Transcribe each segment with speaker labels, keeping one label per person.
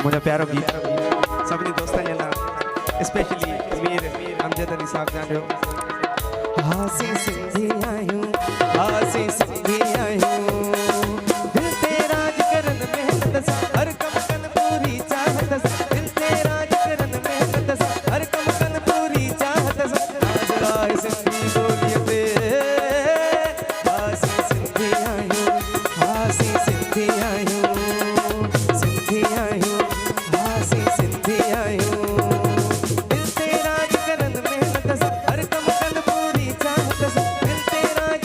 Speaker 1: मुझा प्यारो गीत सभी दोस्तों जना स्पेशली मीर अमजद अली साहब जान रहो हासी सिंधी आयूं हासी सिंधी आयूं दिल ते राज करन मेहनत सा हर कम कन पूरी चाहत सा दिल ते राज करन मेहनत सा हर कम कन पूरी चाहत सा आज आए सिंधी बोलिए पे हासी सिंधी आयूं हासी सिंधी आयूं सिंधी आयूं हासी सिंधी आयूं दिल ते राज करन मेहनत सा हर कम कन पूरी चाहत सा दिल ते राज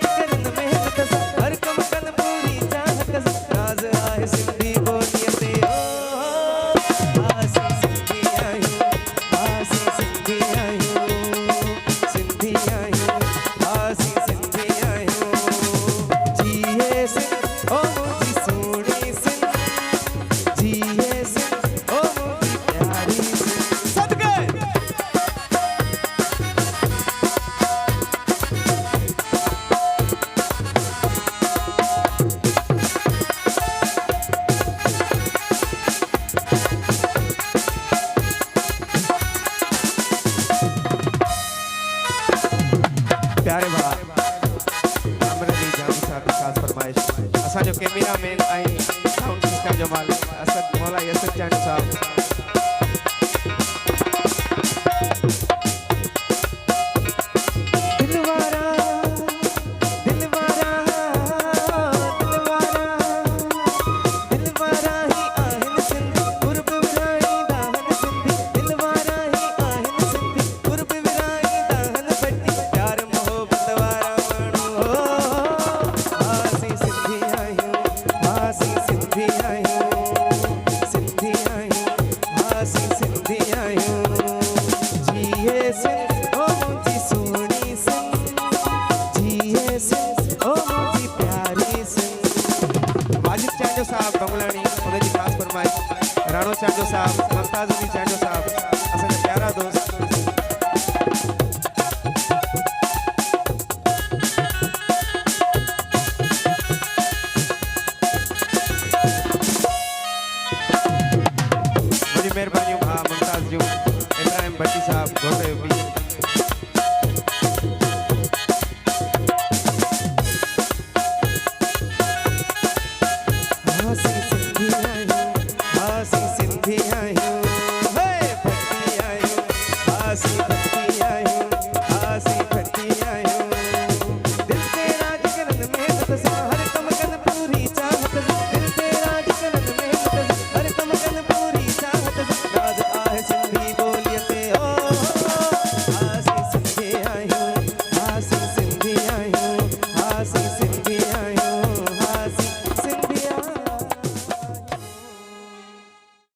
Speaker 1: करन मेहनत सा हर कम कन पूरी चाहत सा राज आए सिंधी बोलिए ते हासी सिंधी आयूं हासी सिंधी आयूं सिंधी आयूं हासी सिंधी आयूं जिए सिंध ओ मुझी सोनी सिंध जिए सिंध ओ मुझी प्यारी सिंध सदके प्यारे भा अमरली जानी साहब की खास फरमाइश असा जो camera man I sound system जो मालिक असद मौला यसद जानी साहब दिलवारा दिलवारा दिलवारा दिलवारा ही आहन सिंधी कुर्ब विराई दाहन सिंधी दिलवारा ही आहन सिंधी कुर्ब विराई दाहन पट्टी प्यार मोहब्बत वारा माण्हू हो हासी सिंधी आयूं हासी सिंधी आयूं सिंधी आयूं हासी सिंधी आयूं जिए सिंध ओ मुझी सोनी सिंध जिए सिंध ओ मुझी प्यारी सिंध वाजिद चांजो साहब बंगलानी उनकी खास फरमाइश राणो चांजो साहब मुमताज अली चांजो